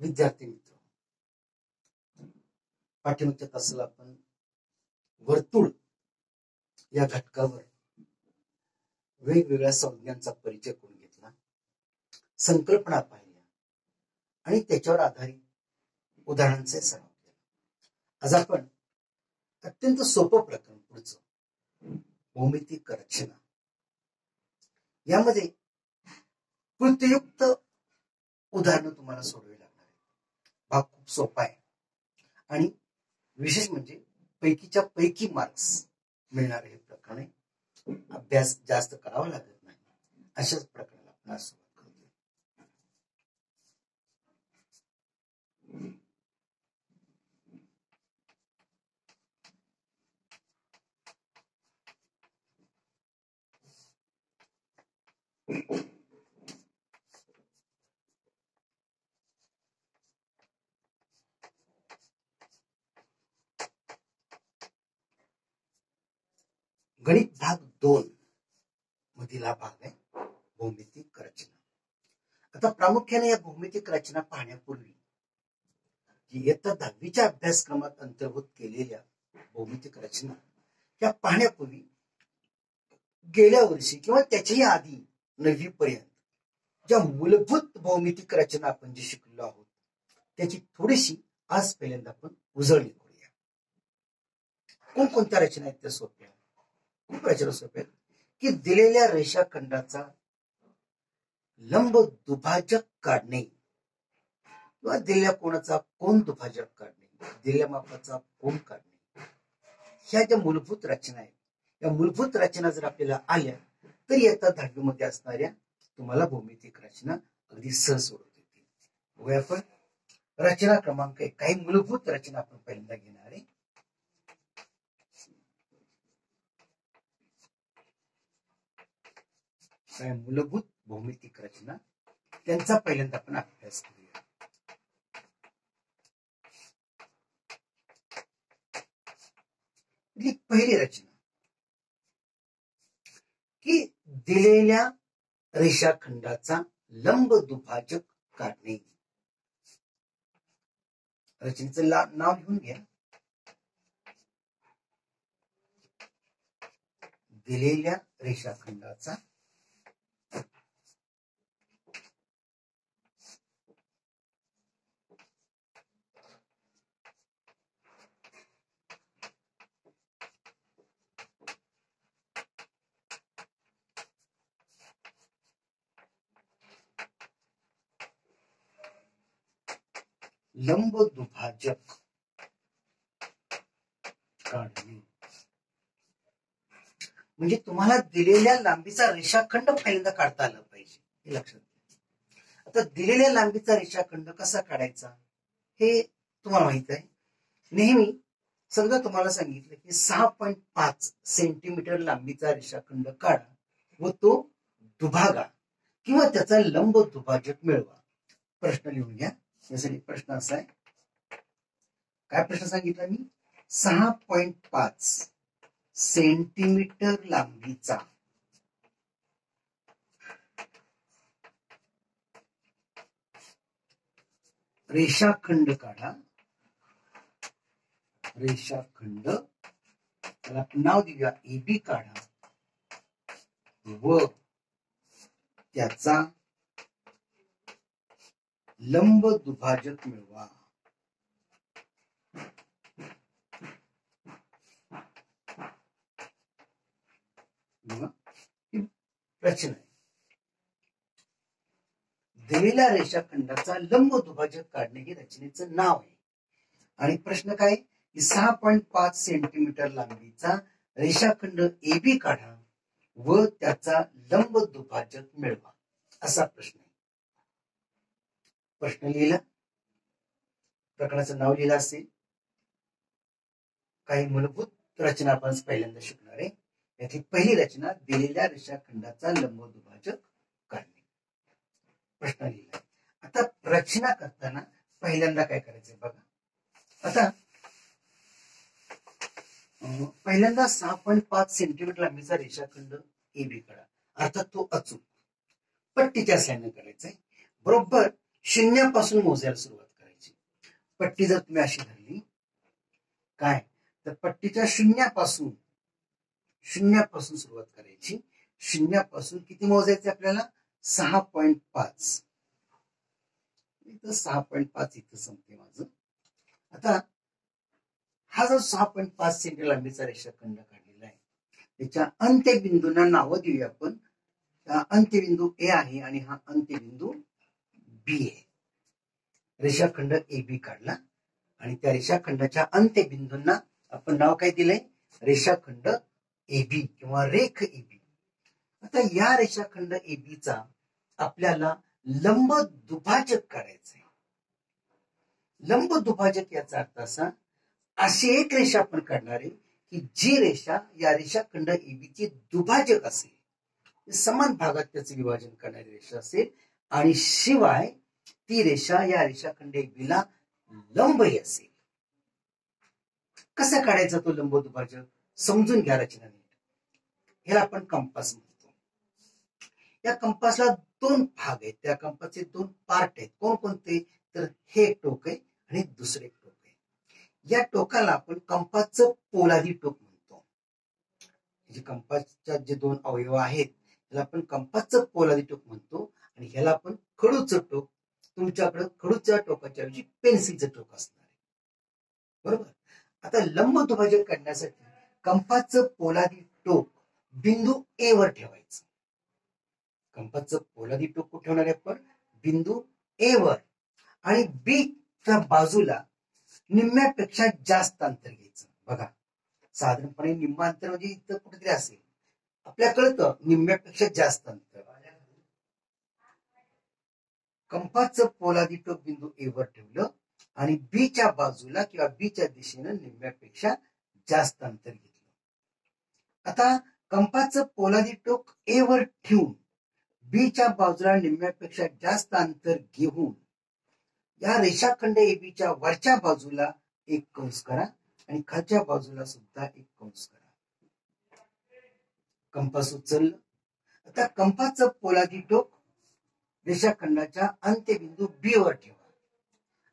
विद्यार्थी मित्र, पाठ्यमुख्य तासाला आपण वर्तुळ या घटकावर वेगवेगळ्या संज्ञांचा परिचय करून घेतला, संकल्पना पाहिल्या आणि त्याच्यावर आधारित उदाहरणांचे सराव केला. आज आपण अत्यंत सोपं प्रकरण पुढचं भौमितिक रचना यामध्ये कृतीयुक्त उदाहरण तुम्हाला सोडवे लागणार आहे. भाग खूप सोपा आहे आणि विशेष म्हणजे पैकीच्या पैकी मार्क्स मिळणारे हे प्रकरण आहे. अभ्यास जास्त करावा लागत नाही अशाच प्रकरणाला आपण सुरुवात करूया. गणित भाग 2 मधील हा भाग आहे भौमितिक रचना. आता प्रामुख्याने या भौमितिक रचना पाहण्यापूर्वी इयत्ता 10वीच्या अभ्यासक्रमात अंतर्भूत केलेल्या भौमितिक रचना या पाहण्यापूर्वी गेल्या वर्षी किंवा त्याच्याही आधी 9वी पर्यंत ज्या मूलभूत भौमितिक रचना आपण जी शिकलो आहोत त्याची थोडीशी आज पहिल्यांदा आपण उजळणी करूया. कोणकोणत्या रचना आहेत त्या सोप्या, खूप रचना सोप्या की दिलेल्या रेषाखंडाचा लंब दुभाजक काढणे किंवा दिलेल्या कोणाचा कोन दुभाजक काढणे, दिलेल्या मापाचा कोन काढणे, ह्या ज्या मूलभूत रचना आहेत या मूलभूत रचना जर आपल्याला आल्या तर इयत्ता 10वी मध्ये असणाऱ्या तुम्हाला भौमितिक रचना अगदी सहज सोडवता येतील. बघूया आपण रचना क्रमांक 1. काही मूलभूत रचना आपण पहिल्यांदा घेणार आहे. काही मूलभूत भौमितिक रचना त्यांचा पहिल्यांदा आपण अभ्यास करूया. पहिली रचना की दिलेल्या रेषाखंडाचा लंब दुभाजक काढणे. रचनेचं नाव लिहून घ्या. दिलेल्या रेषाखंडाचा लंब दुभाजक काढणे. म्हणजे तुम्हाला दिलेल्या लांबीचा रेषाखंड पहिल्यांदा काढता आला पाहिजे हे लक्षात घ्या. आता दिलेल्या लांबीचा रेषाखंड कसा काढायचा हे तुम्हाला माहित आहे. नेहमी समजा तुम्हाला सांगितलं की 6.5 सेंटीमीटर लांबीचा रेषाखंड काढा व तो दुभागा किंवा त्याचा लंब दुभाजक मिळवा. प्रश्न लिहून घ्या. यासाठी प्रश्न असा आहे, काय प्रश्न सांगितला मी? 6.5 सेंटीमीटर लांबीचा रेषाखंड काढा. रेषाखंड त्याला नाव देऊया AB काढा व त्याचा लंब दुभाजक मिळवा. रचना दिलेल्या रेषाखंडाचा लंब दुभाजक काढणे हे रचनेचं नाव आहे. आणि प्रश्न काय? 6.5 सेंटीमीटर लांबीचा रेषाखंड AB काढा व त्याचा लंब दुभाजक मिळवा असा प्रश्न आहे. प्रश्न लिहिला, प्रकरणाचं नाव लिहिलं असेल. काही मूलभूत रचना आपण पहिल्यांदा शिकणार आहे. यातली पहिली रचना दिलेल्या रेषाखंडाचा लंब दुभाजक काढणे. प्रश्न लिहिला. आता रचना करताना पहिल्यांदा काय करायचंय बघा. आता पहिल्यांदा 6.5 सेंटीमीटर लांबीचा रेषाखंड AB काढा. अर्थात तो अचूक पट्टीच्या साह्याने करायचा आहे. बरोबर शून्यापासून मोजायला सुरुवात पट्टी जर तुम्ही अशी धरली काय, तर पट्टीच्या शून्यापासून सुरुवात करायची. शून्यापासून किती मोजायचे आपल्याला? 6.5. इथं 6.5 इथं संपते माझं. आता हा जो 6.5 सेंटीमीटर लांबीचा रेषाखंड काढलेला आहे, त्याच्या अंत्यबिंदूंना नावं देऊया आपण. अंत्यबिंदू ए आहे आणि हा अंत्यबिंदू बी आहे. रेषाखंड ए बी काढला आणि त्या रेषाखंडाच्या अंत्यबिंदूंना आपण नाव काय दिलंय? रेषाखंड ए बी किंवा रेख ए बी. आता या रेषाखंड ए बीचा आपल्याला लंब दुभाजक काढायचं आहे. लंब दुभाजक याचा अर्थ असा, अशी एक रेषा आपण काढणार आहे की जी रेषा या रेषाखंड ए बी ची दुभाजक असेल, समान भागात त्याचे विभाजन करणारी रेषा असेल आणि शिवाय ती रेषा या रेषाखंड ए बी ला लंबही असेल. कसा काढायचा तो लंब दुभाजक समजून घ्या रचना नीट. ह्याला आपण कंपास म्हणतो. या कंपासला दोन भाग आहेत. त्या कंपासचे दोन पार्ट आहेत. कोणकोणते? तर हे एक टोक आहे आणि दुसरे एक टोक आहे. या टोकाला आपण कंपासचं पोलादी टोक म्हणतो. जे कंपासच्या जे दोन अवयव आहेत त्याला आपण कंपासचं पोलादी टोक म्हणतो आणि ह्याला आपण खडूचं टोक. तुमच्याकडे खडूच्या टोकाच्या ऐवजी पेन्सिलचं टोक असणार आहे. बरोबर. आता लंब दुभाजक काढण्यासाठी कंपासचं पोलादी टोक बिंदू ए वर ठेवायचं. कंपासचं पोलादी टोक कुठे ठेवणार आहे आपण? बिंदू ए वर. आणि बी च्या बाजूला निम्म्यापेक्षा जास्त अंतर घ्यायचं. बघा, साधारणपणे निम्म अंतर म्हणजे इथं कुठेतरी असेल. आपल्याला कळतं निम्म्यापेक्षा जास्त अंतर. कंपासचं पोलादी टोक बिंदू ए वर ठेवलं आणि बी च्या बाजूला किंवा बी च्या दिशेनं निम्म्यापेक्षा जास्त अंतर घेतलं. आता कंपासचं पोलादी टोक ए वर ठेवून बी च्या बाजूला निम्म्यापेक्षा जास्त अंतर घेऊन या रेषाखंड ए बी च्या वरच्या बाजूला एक कंस करा आणि खालच्या बाजूला सुद्धा एक कंस करा. कंपास उचललं. आता कंपासचं पोलादी टोक रेषाखंडाच्या अंत्यबिंदू बी वर ठेवा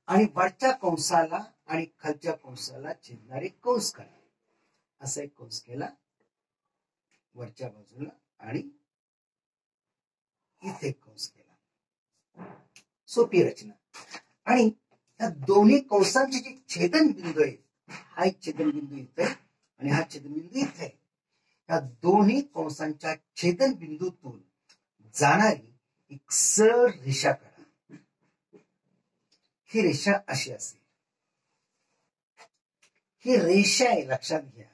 आणि वरच्या कंसाला आणि खालच्या कंसाला छेदणारे कंस करा. असा एक कंस केला वरच्या बाजूला आणि इथे कंस केला. सोपी रचना. आणि या दोन्ही कंसांचे जे छेदन बिंदू आहेत, हा एक छेदन बिंदू इथे आणि हा छेदन बिंदू इथे आहे. या दोन्ही कंसांच्या छेदन बिंदूतून जाणारी एक सरळ रेषा काढा. ही रेषा अशी असेल. ही रेषा आहे, लक्षात घ्या.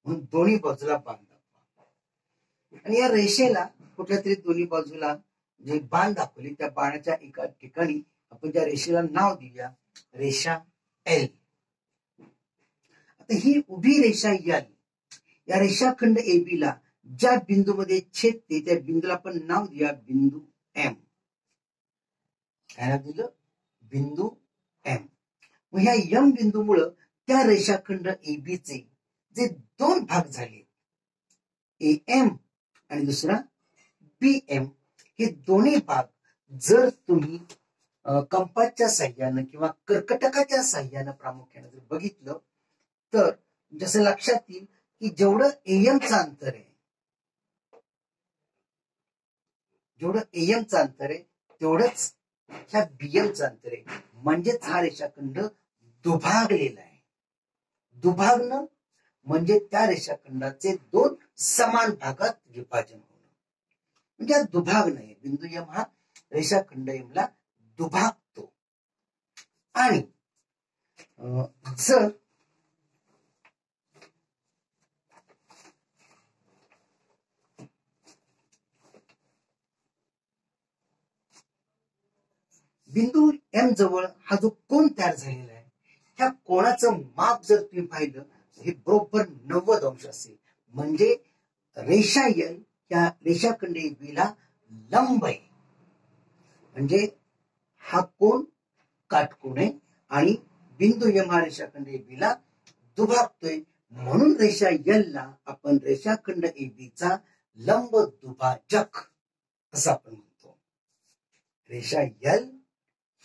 म्हणून दोन्ही बाजूला बाण दाखवा आणि या रेषेला कुठल्या तरी दोन्ही बाजूला जे बाण दाखवले त्या बाणाच्या एका ठिकाणी आपण त्या रेषेला नाव देऊया रेषा एल. आता ही उभी रेषा एल या रेषाखंड ए बी ला ज्या बिंदूमध्ये छेदते त्या बिंदूला आपण नाव देऊया बिंदू एम. काय नाव दिलं? बिंदू एम. मग ह्या एम बिंदूमुळं त्या रेषाखंड ए बी चे जे दोन भाग झाले, ए एम आणि दुसरा बी एम, हे दोन्ही भाग जर तुम्ही कंपासच्या साह्यानं किंवा कर्कटकाच्या साह्यानं प्रामुख्याने जर बघितलं तर जसं लक्षात येईल की जेवढं एएमचं अंतर आहे, जेवढं एएमचं अंतर आहे तेवढंच ह्या बीएमचं अंतर आहे. म्हणजेच हा रेषाखंड दुभागलेला आहे. दुभागणं म्हणजे त्या रेषाखंडाचे दोन समान भागात विभाजन होणं. म्हणजे दुभागणं आहे. बिंदू एम हा रेषाखंड एम ला दुभागतो. आणि जर बिंदू एम जवळ हा जो कोन तयार झालेला आहे, ह्या कोणाचं माप जर तुम्ही पाहिलं हे बरोबर 90 अंश असेल. म्हणजे रेषा एल या रेषाखंड ए बी ला लंब आहे. म्हणजे हा कोन काटकोन आहे आणि बिंदू एम हा रेषाखंड ए बी ला दुभागतोय. म्हणून रेषा एल ला आपण रेषाखंड ए बी चा लंब दुभाजक असं आपण म्हणतो. रेषा एल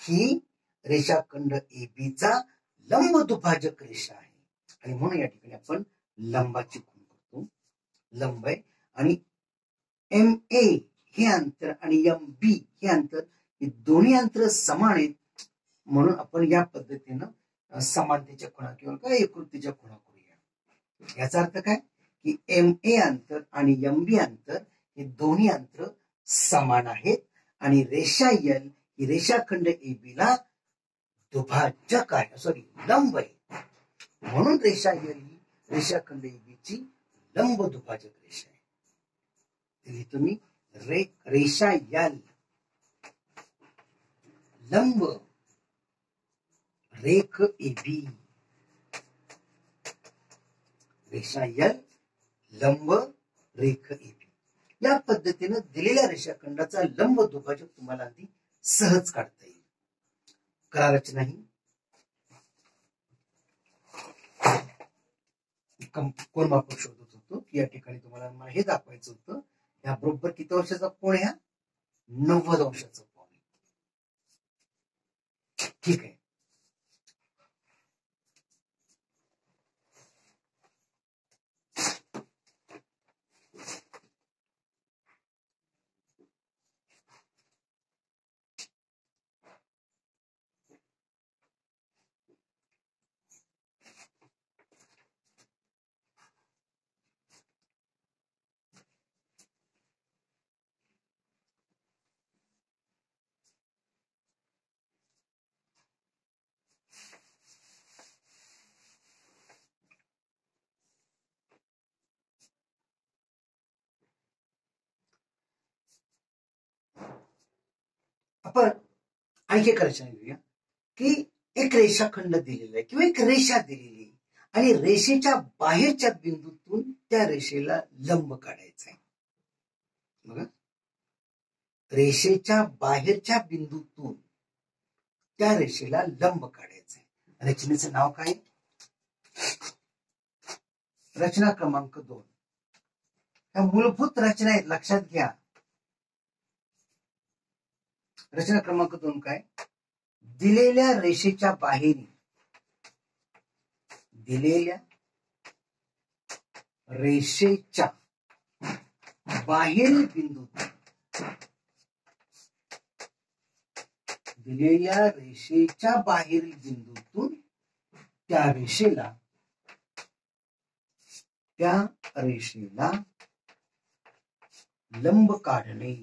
ही रेषाखंड एबीचा लंब दुभाजक रेषा आहे. आणि म्हणून या ठिकाणी आपण लंबाची खूण करतो. लंब आहे आणि एम ए हे अंतर आणि एम बी हे अंतर, हे दोन्ही अंतर समान आहेत. म्हणून आपण या पद्धतीनं समानतेच्या खुणा किंवा एकरूपतेच्या खुणा करूया. याचा अर्थ काय की एम ए अंतर आणि एम बी अंतर हे दोन्ही अंतर समान आहेत आणि रेषा एल ही रेषाखंड एबी ला दुभाजक आहे, सॉरी लंब आहे. म्हणून रेषा एल ही रेषाखंड एबीची लंब दुभाजक रेषा आहे. तुम्ही रेषा एल लंब रेख एबी, रेषा एल लंब रेख एबी. या पद्धतीने दिलेल्या रेषाखंडाचा लंब दुभाजक तुम्हाला अगदी सहज काढता येईल. करा रचना ही. कोण मापक शोधत होतो की या ठिकाणी तुम्हाला मला हे दाखवायचं होतं, या बरोबर किती वर्षाचा कोण आहे? 90 अंशाचा कोण आहे. ठीक आहे. आपण आणखी एक रचना घेऊया की एक रेषाखंड दिलेला आहे किंवा एक रेषा दिलेली आहे आणि रेषेच्या बाहेरच्या बिंदूतून त्या रेषेला लंब काढायचा आहे. बघा, रेषेच्या बाहेरच्या बिंदूतून त्या रेषेला लंब काढायचा आहे. रचनेचं नाव काय? रचना क्रमांक 2. ह्या मूलभूत रचना आहेत, लक्षात घ्या. रचना क्रमांक 2 काय? दिलेल्या रेषेच्या बाहेरील, दिलेल्या रेषेच्या बाहेरील बिंदूतून, दिलेल्या रेषेच्या बाहेरील बिंदूतून त्या रेषेला लंब काढणे.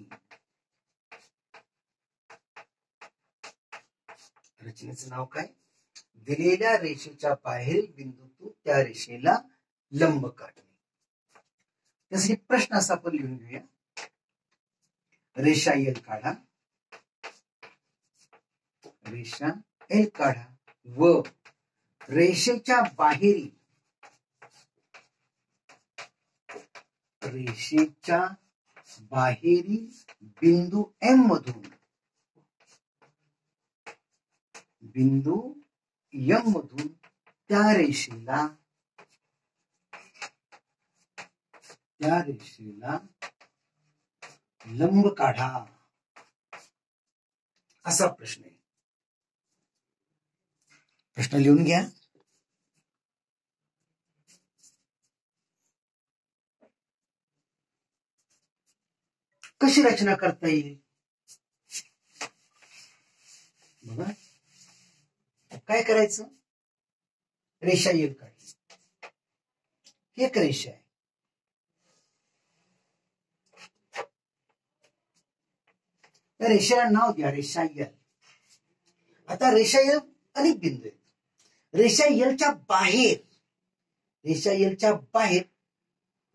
रचनेचं नाव काय? दिलेल्या रेषेच्या बाहेरील बिंदूतून त्या रेषेला लंब काढणे. त्यासाठी प्रश्न असा आपण लिहून घेऊया. रेषा एल काढा, रेषा एल काढा व रेषेच्या बाहेरील, रेषेच्या बाहेरील बिंदू एम मधून, बिंदू एम मधून त्या रेषेला लंब काढा. असा प्रश्न आहे. प्रश्न लिहून घ्या. कशी रचना करता येईल बघा. काय करायचं? रेषा एल काढली, एक रेषा आहे. त्या रेषेला नाव द्या रेषा एल. आता रेषा एल अनेक बिंदू आहेत. रेषा एलच्या बाहेर, रेषा एलच्या बाहेर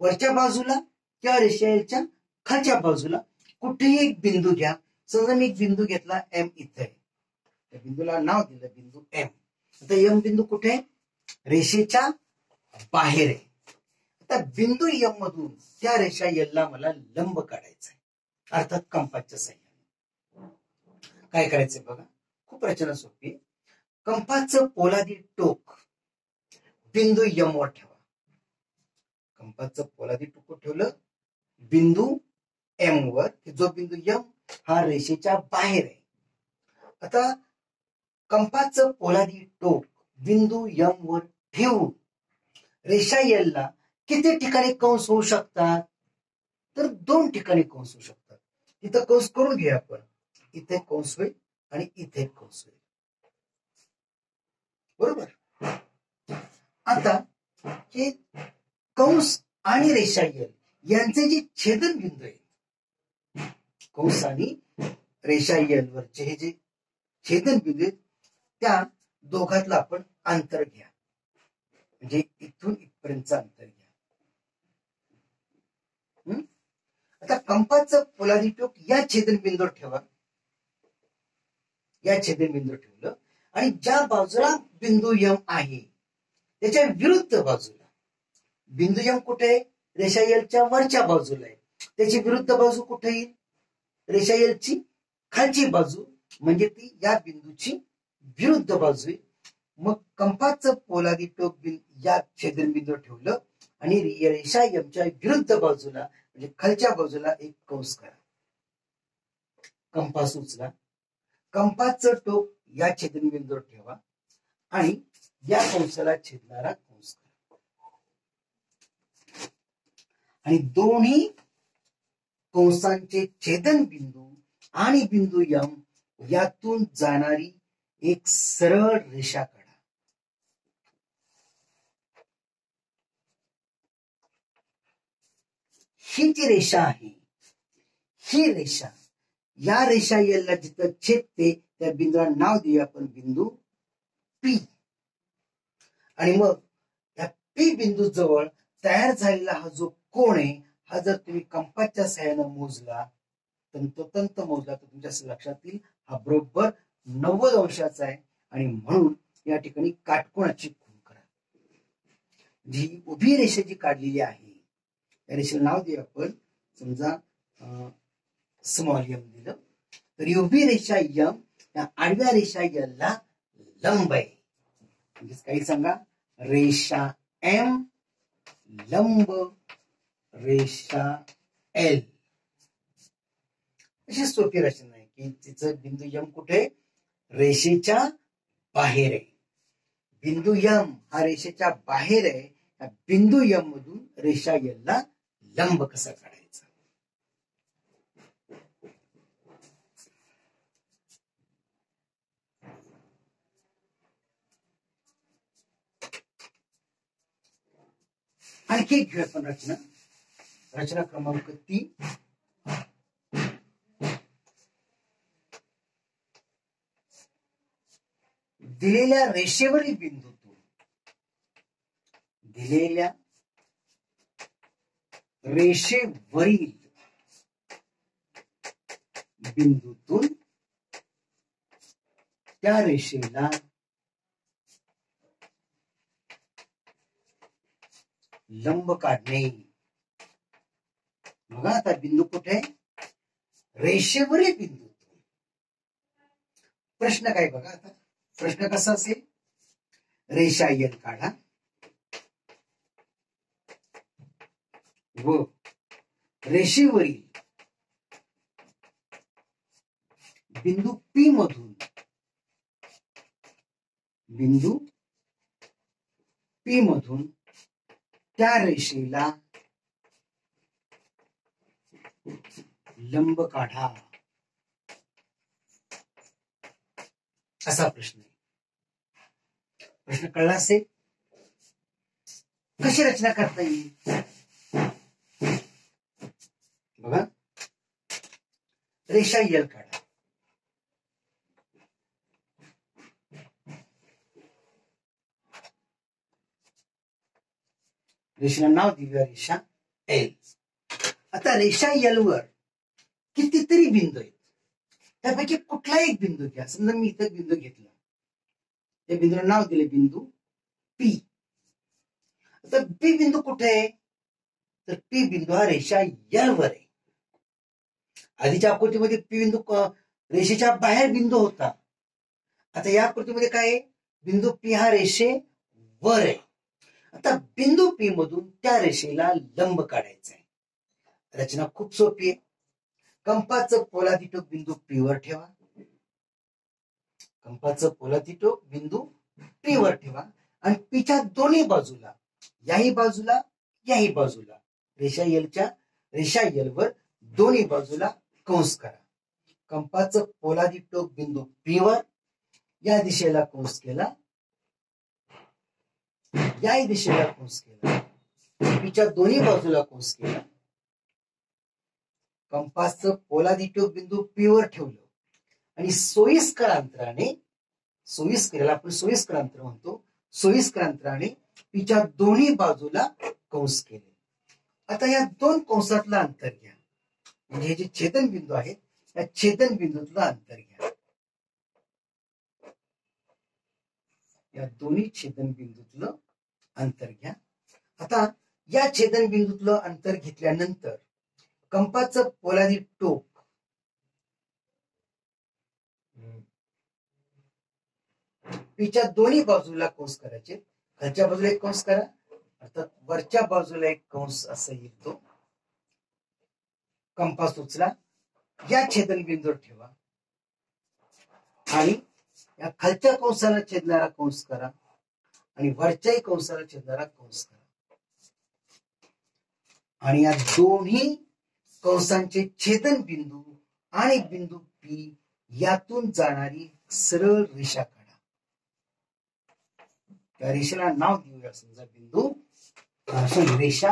वरच्या बाजूला किंवा रेषा एलच्या खालच्या बाजूला कुठेही एक बिंदू घ्या. समजा मी एक बिंदू घेतला एम इथे आहे, त्या बिंदूला नाव दिलं बिंदू एम. आता एम बिंदू कुठे आहे? रेषेच्या बाहेर आहे. आता बिंदू एम मधून त्या रेषा एल ला मला लंब काढायचा आहे, अर्थात कंपासच्या साह्याने. काय करायचंय बघा, खूप रचना सोपी आहे. कंपासचं पोलादी टोक बिंदू एम वर ठेवा. कंपासचं पोलादी टोक ठेवलं बिंदू एम वर, जो बिंदू एम हा रेषेच्या बाहेर आहे. आता कंपाचं पोलादी टोक बिंदू यम वर ठेवून रेषा एल ला किती ठिकाणी कंस होऊ शकतात? तर 2 ठिकाणी कंस होऊ शकतात. इथं कंस करून घेऊया आपण. इथे कंस होईल आणि इथे कंस होईल. बरोबर. आता हे कंस आणि रेषा एल यांचे जे छेदन बिंदू आहे, कंस आणि रेषा एल वरचे हे जे छेदन बिंदू आहेत त्या दोघातलं आपण अंतर घ्या. म्हणजे इथून इथपर्यंतचं अंतर घ्या. आता कंपाचं पोलादी टोक या छेदनबिंदूवर ठेवा. या छेदनबिंदूवर ठेवलं आणि ज्या बाजूला बिंदू यम आहे त्याच्या विरुद्ध बाजूला बिंदू यम कुठे आहे? रेषा एलच्या वरच्या बाजूला आहे. त्याची विरुद्ध बाजू कुठे येईल? रेषा एलची खालची बाजू, म्हणजे ती या बिंदूची विरुद्ध बाजू आहे. मग कंपाचं पोलादी टोक या छेदनबिंदूवर ठेवलं आणि रेषा एमच्या विरुद्ध बाजूला म्हणजे खालच्या बाजूला एक कंस करा. कंपास उचला, कंपाचं टोक या छेदनबिंदूवर ठेवा आणि या कंसाला छेदणारा कंस करा. आणि दोन्ही कंसांचे छेदन बिंदू आणि बिंदू यम यातून जाणारी एक सरळ रेषा काढा. ही जी रेषा आहे, ही रेषा या रेषा एलला जिथं छेदते त्या बिंदूला नाव देऊया आपण बिंदू पी. आणि मग या पी बिंदू जवळ तयार झालेला हा जो कोण आहे हा जर तुम्ही कंपासच्या सहाय्याने मोजला, तंतोतंत मोजला तर तुमच्या लक्षात येईल हा बरोबर 90 अंशाचा आहे. आणि म्हणून या ठिकाणी काटकोणाची खूण करा. जी उभी रेषा जी काढलेली आहे या रेषेला नाव देऊ आपण, समजा स्मॉल एम दिलं तर उभी रेषा यम या आडव्या रेषा एल ला लंब आहे. म्हणजेच काही सांगा, रेषा एम लंब रेषा एल. अशी सोपी रचना आहे की तिचं बिंदू यम कुठे? रेषेच्या बाहेर आहे. बिंदू यम हा रेषेच्या बाहेर आहे. या बिंदू यम मधून रेषा एल ला लंब कसा काढायचा? आणखी एक घेऊया आपण रचना. रचना क्रमांक 3. दिलेल्या रेषेवरील बिंदूतून त्या रेषेला लंब काढणे. बघा आता बिंदू कुठे? रेषेवरील बिंदूतून. प्रश्न काय बघा आता, प्रश्न कसा असेल? रेषा एल काढा व रेषेवरील बिंदू पी मधून त्या रेषेला लंब काढा. असा प्रश्न आहे. प्रश्न कळला असेल? कशी रचना करता येईल बघा. रेषा एल काढा. रेषेला नाव दिलं रेषा एल. आता रेषा एल वर कितीतरी बिंदू आहेत. त्यापैकी कुठला एक बिंदू घ्या. समजा मी इथं बिंदू घेतला, त्या बिंदूला नाव दिले बिंदू पी. आता पी बिंदू कुठे आहे? तर पी बिंदू हा रेषा एल वर आहे. आधीच्या आकृतीमध्ये पी बिंदू रेषेच्या बाहेर बिंदू होता. आता या आकृतीमध्ये काय आहे? बिंदू पी हा रेषेवर आहे. आता बिंदू पी मधून त्या रेषेला लंब काढायचा आहे. रचना खूप सोपी आहे. कंपाचं पोलादी टोक बिंदू पी वर ठेवा. कंपाचं पोलादी टोक बिंदू पी वर ठेवा आणि पीच्या दोन्ही बाजूला, याही बाजूला याही बाजूला रेषा यल वर दोन्ही बाजूला कंस करा. कंपाचं पोलादी टोक बिंदू पी वर, या दिशेला कंस केला, याही दिशेला कंस केला, पीच्या दोन्ही बाजूला कंस केला. कंपासचं पोलादी टोक बिंदू पी वर ठेवलं आणि सोयीस्कर अंतराने म्हणतो, सोयीस्कर अंतराने पीच्या दोन्ही बाजूला कंस केले. आता या दोन कंसातलं अंतर घ्या, म्हणजे हे जे छेदन बिंदू आहेत या छेदन बिंदूतलं अंतर घ्या. या दोन्ही छेदन बिंदूतलं अंतर घ्या. आता या छेदन बिंदूतलं अंतर घेतल्यानंतर कंपाचं पोलादी टोक पीच्या दोन्ही बाजूला कंस करायचे. खालच्या बाजूला एक कंस करा, अर्थात वरच्या बाजूला एक कंस असं येईल. तो कंपास उचला, या छेदन बिंदूवर ठेवा आणि या खालच्या कंसाला छेदणारा कंस करा आणि वरच्याही कंसाला छेदणारा कंस करा. आणि या दोन्ही कंसांचे छेदन बिंदू आणि बिंदू पी यातून जाणारी सरळ रेषा काढा. त्या रेषेला नाव देऊया, समजा बिंदू रेषा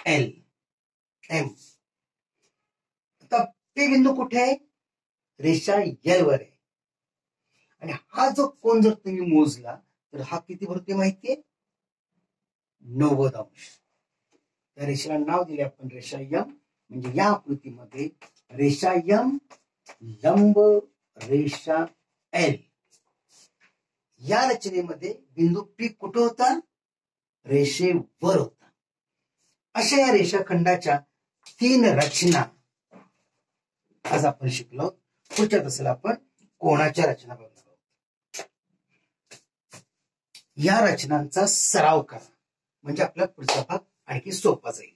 एल एम. आता पी बिंदू कुठे आहे? रेषा एल वर आहे. आणि हा जो कोन जर तुम्ही मोजला तर हा किती भरते माहितीये? 90 अंश. त्या रेषेला नाव दिले आपण रेषा यम. म्हणजे या आकृतीमध्ये रेषा यम लंब रेषा एल, या रचनेमध्ये बिंदू पी कुठं होता? रेषेवर होता. अशा या रेषाखंडाच्या 3 रचना आज आपण शिकलो. पुढच्या तासाला आपण कोणाच्या रचना बघणार आहोत. या रचनांचा सराव करा म्हणजे आपला पुढचा भाग आणखी सोपा जाईल.